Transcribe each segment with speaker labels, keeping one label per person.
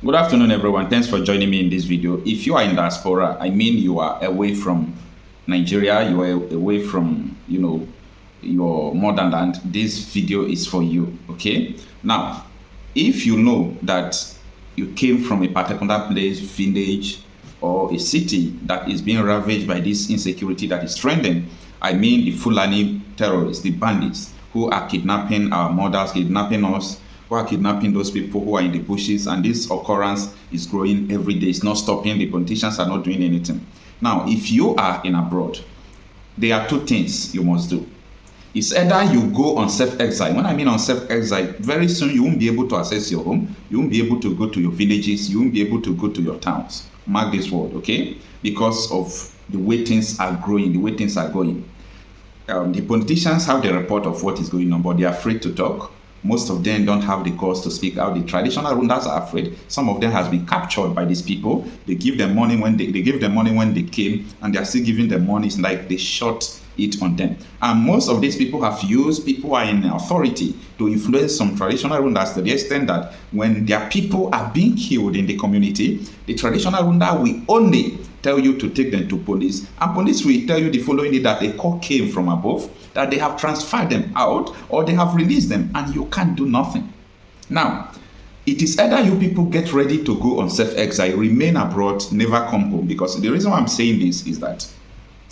Speaker 1: Good afternoon, everyone. Thanks for joining me in this video. If you are in diaspora, I mean you are away from Nigeria, you are away from, your motherland, this video is for you, okay? Now, if you know that you came from a particular place, village, or a city that is being ravaged by this insecurity that is trending, I mean the Fulani terrorists, the bandits who are kidnapping our mothers, kidnapping us, who are kidnapping those people who are in the bushes, and this occurrence is growing every day. It's not stopping. The politicians are not doing anything. Now, if you are in abroad, there are two things you must do. It's either you go on self-exile. When I mean on self-exile, very soon you won't be able to access your home. You won't be able to go to your villages. You won't be able to go to your towns. Mark this word, okay? Because of the way things are growing, the way things are going. The politicians have the report of what is going on, but they are afraid to talk. Most of them don't have the cause to speak out. The traditional rulers are afraid. Some of them has been captured by these people. They give them money when they give them money when they came, and they are still giving them money. It's like they shot it on them. And most of these people have used people who are in authority to influence some traditional rulers to the extent that when their people are being killed in the community, the traditional ruler will only tell you to take them to police, and police will tell you the following day that a call came from above, that they have transferred them out or they have released them, and you can't do nothing. Now, it is either you people get ready to go on self-exile, remain abroad, never come home. Because the reason why I'm saying this is that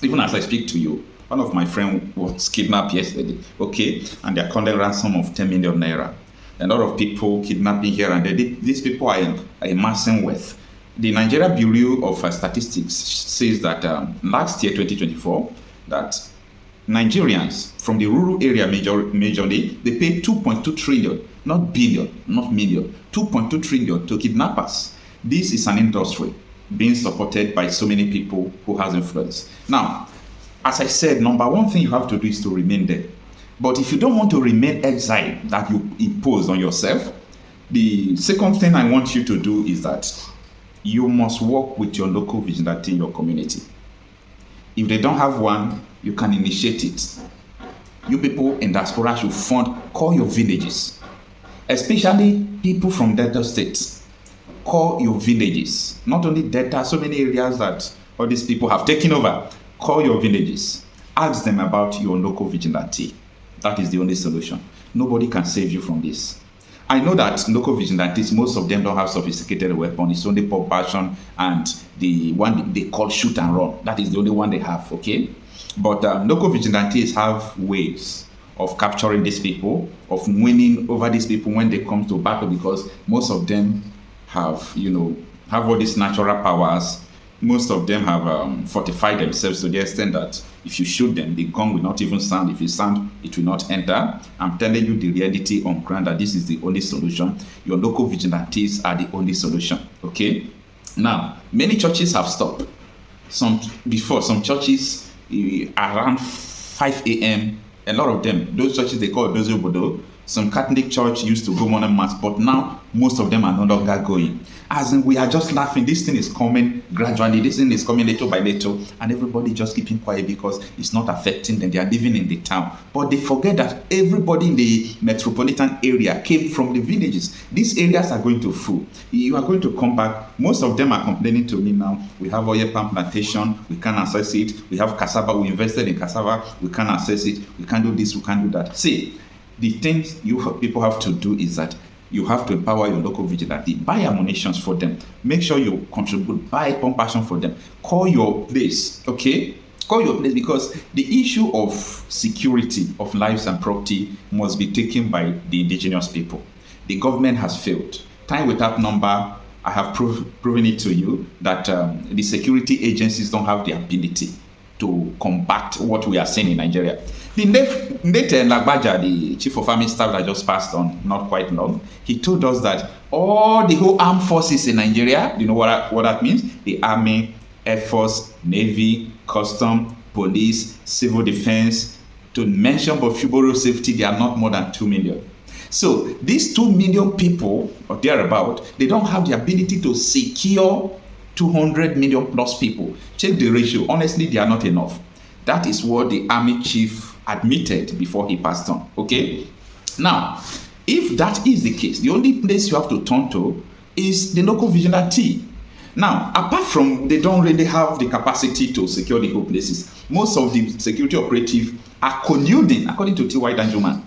Speaker 1: even as I speak to you, one of my friends was kidnapped yesterday, okay, and they're calling ransom of 10 million naira. A lot of people kidnapping here and there. These people are amassing wealth. The Nigeria Bureau of Statistics says that last year, 2024, that Nigerians from the rural area majorly, they paid 2.2 trillion, not billion, not million, 2.2 trillion to kidnappers. This is an industry being supported by so many people who has influence. Now, as I said, number one thing you have to do is to remain there. But if you don't want to remain exile that you imposed on yourself, the second thing I want you to do is that you must work with your local vigilante in your community. If they don't have one, you can initiate it. You people in diaspora should call your villages, especially people from Delta states. Call your villages. Not only Delta, so many areas that all these people have taken over. Call your villages. Ask them about your local vigilante. That is the only solution. Nobody can save you from this. I know that local vigilantes, most of them don't have sophisticated weapons. It's only pop passion and the one they call shoot and run. That is the only one they have, okay? But local vigilantes have ways of capturing these people, of winning over these people when they come to battle, because most of them have, have all these natural powers. Most of them have fortified themselves to the extent that if you shoot them, the gun will not even sound. If you sound, it will not enter. I'm telling you the reality on ground that this is the only solution. Your local vigilantes are the only solution, okay? Now, many churches have stopped. Some churches around 5 a.m., a lot of them, those churches they call those Obodo. Some Catholic church used to go morning mass, but now most of them are no longer going. As in, we are just laughing. This thing is coming gradually. This thing is coming little by little, and everybody just keeping quiet because it's not affecting them. They are living in the town, but they forget that everybody in the metropolitan area came from the villages. These areas are going to fall. You are going to come back. Most of them are complaining to me now. We have oil palm plantation. We can't access it. We have cassava. We invested in cassava. We can't access it. We can't do this. We can't do that. See. The things you people have to do is that you have to empower your local vigilante. Buy ammunition for them. Make sure you contribute. Buy pump passion for them. Call your place, okay? Call your place, because the issue of security of lives and property must be taken by the indigenous people. The government has failed. Time without number, I have proven it to you that the security agencies don't have the ability to combat what we are seeing in Nigeria. The late Lagbaja, the chief of army staff that just passed on not quite long, he told us that the whole armed forces in Nigeria, you know what that means? The army, air force, navy, custom, police, civil defense, to mention but few safety, they are not more than 2 million. So these 2 million people or thereabout, they don't have the ability to secure 200 million plus people. Check the ratio. Honestly, they are not enough. That is what the army chief admitted before he passed on. Okay? Now, if that is the case, the only place you have to turn to is the local vigilante. Now, apart from they don't really have the capacity to secure the whole places, most of the security operatives are colluding, according to T.Y. Danjuma.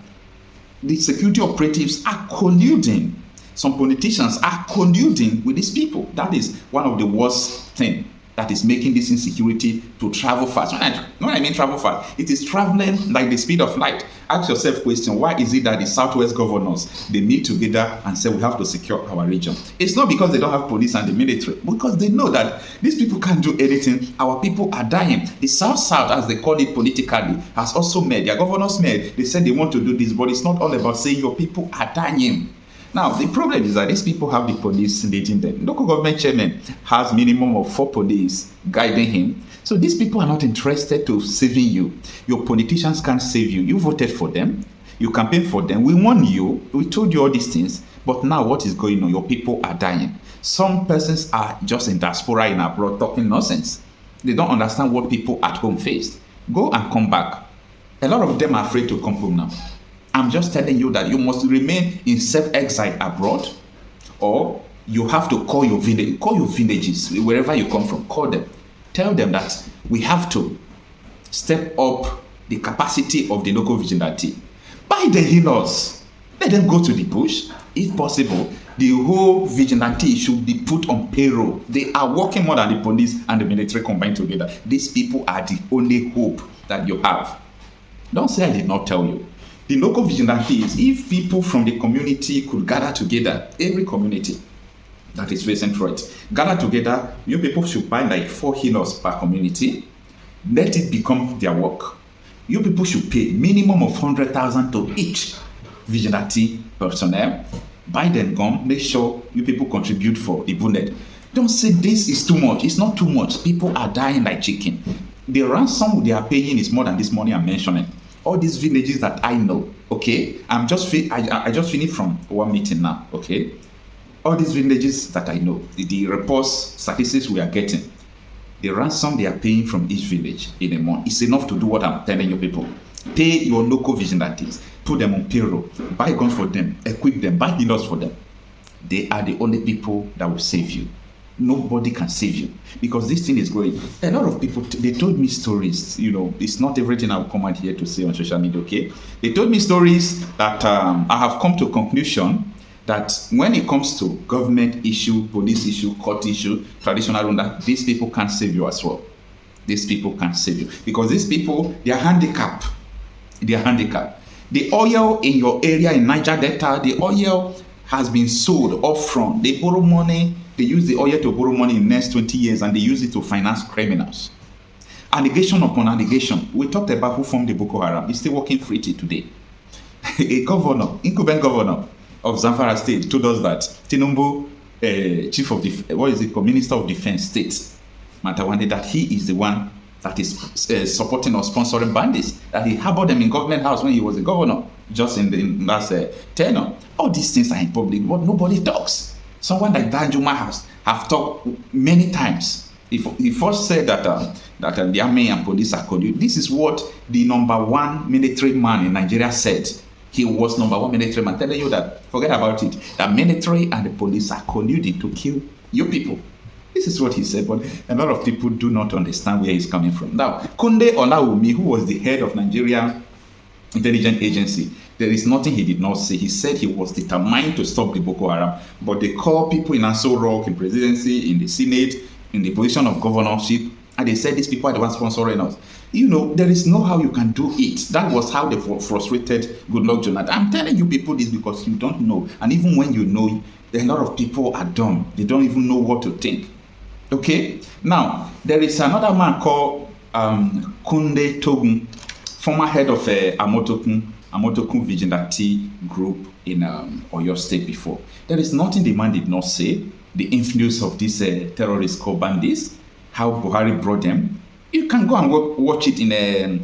Speaker 1: The security operatives are colluding. Some politicians are colluding with these people. That is one of the worst things that is making this insecurity to travel fast. When I mean travel fast, it is traveling like the speed of light. Ask yourself question, why is it that the Southwest governors, they meet together and say we have to secure our region? It's not because they don't have police and the military, because they know that these people can't do anything. Our people are dying. The South-South, as they call it politically, has also met. Their governors met. They said they want to do this, but it's not all about saying your people are dying. Now, the problem is that these people have the police leading them. Local government chairman has minimum of 4 police guiding him. So these people are not interested to saving you. Your politicians can't save you. You voted for them. You campaigned for them. We warned you. We told you all these things. But now what is going on? Your people are dying. Some persons are just in diaspora in abroad talking nonsense. They don't understand what people at home face. Go and come back. A lot of them are afraid to come home now. I'm just telling you that you must remain in self-exile abroad, or you have to call your villages, wherever you come from, call them. Tell them that we have to step up the capacity of the local vigilante. Buy the healers. Let them go to the bush. If possible, the whole vigilante should be put on payroll. They are working more than the police and the military combined together. These people are the only hope that you have. Don't say I did not tell you. The local vigilantes, if people from the community could gather together, every community that is facing threat, gather together, you people should buy like 4 healers per community. Let it become their work. You people should pay minimum of 100,000 to each vigilante personnel. Buy them gun, make sure you people contribute for the bullet. Don't say this is too much. It's not too much. People are dying like chicken. The ransom they are paying is more than this money I'm mentioning. All these villages that I know, okay, I just finished from one meeting now, okay. All these villages that I know, the reports, statistics we are getting, the ransom they are paying from each village in a month is enough to do what I'm telling you people. Pay your local vigilantes, put them on payroll, buy guns for them, equip them, buy healers for them. They are the only people that will save you. Nobody can save you because this thing is growing. A lot of people, they told me stories. You know, it's not everything I'll come out here to say on social media, okay? They told me stories that I have come to a conclusion that when it comes to government issue, police issue, court issue, traditional ruler, these people can't save you as well. These people can't save you because these people, they are handicapped. They are handicapped. The oil in your area in Niger Delta, the oil has been sold off front. They borrow money. They use the oil to borrow money in the next 20 years and they use it to finance criminals. Allegation upon allegation. We talked about who formed the Boko Haram. It's still working free till today. A governor, incumbent governor of Zamfara State told us that Tinubu, chief of the, Minister of Defense State, Matawande, that he is the one that is supporting or sponsoring bandits, that he harbored them in government house when he was a governor, just in the last tenure. All these things are in public, but nobody talks. Someone like Danjuma have talked many times. He first said that the army and police are colluding. This is what the #1 military man in Nigeria said. He was #1 military man, telling you that, forget about it, that military and the police are colluding to kill you people. This is what he said, but a lot of people do not understand where he's coming from. Now, Kunde Olawumi, who was the head of Nigeria Intelligence Agency, there is nothing he did not say. He said he was determined to stop the Boko Haram, but they call people in Aso Rock, in presidency, in the Senate, in the position of governorship, and they said these people are the ones sponsoring us. You know, there is no how you can do it. That was how they frustrated Goodluck Jonathan. I'm telling you people this because you don't know, and even when you know, a lot of people are dumb. They don't even know what to think. Okay? Now, there is another man called Kunde Togun, former head of Amotokun vigilante group in Oyo State before. There is nothing the man did not say. The influence of these terrorists called bandits, how Buhari brought them. You can go and watch it in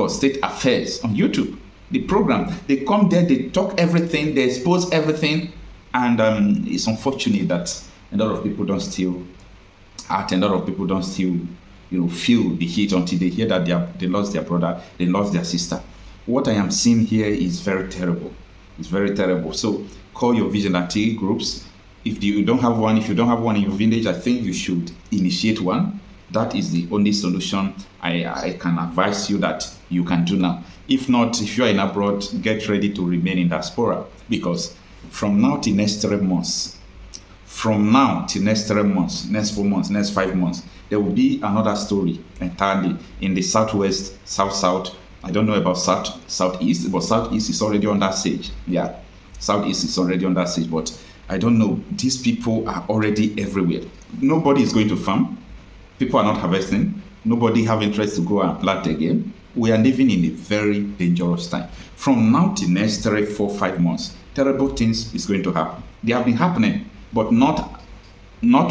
Speaker 1: State Affairs on YouTube. The program, they come there, they talk everything, they expose everything, and it's unfortunate that a lot of people don't still act, a lot of people don't still, feel the heat until they hear that they lost their brother, they lost their sister. What I am seeing here is very terrible. It's very terrible. So call your vigilante groups, If you don't have one, in your village, I think you should initiate one. That is the only solution I can advise you that you can do now. If not, if you are in abroad, get ready to remain in diaspora, because from now till next 3 months, next 4 months, next 5 months, there will be another story entirely in the southwest, south. I don't know about southeast, but southeast is already on that stage. Yeah, southeast is already on that stage, but I don't know. These people are already everywhere. Nobody is going to farm. People are not harvesting. Nobody have interest to go and plant again. We are living in a very dangerous time. From now to next 3, 4, 5 months, terrible things is going to happen. They have been happening, but not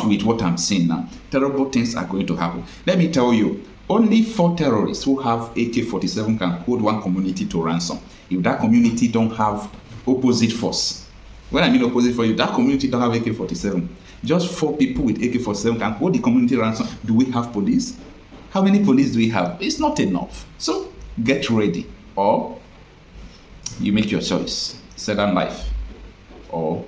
Speaker 1: with what I'm seeing now. Terrible things are going to happen. Let me tell you, only 4 terrorists who have AK-47 can hold one community to ransom. If that community don't have opposite force, when I mean opposite force, if that community don't have AK-47, just 4 people with AK-47 can hold the community ransom. Do we have police? How many police do we have? It's not enough. So get ready, or you make your choice. Southern life or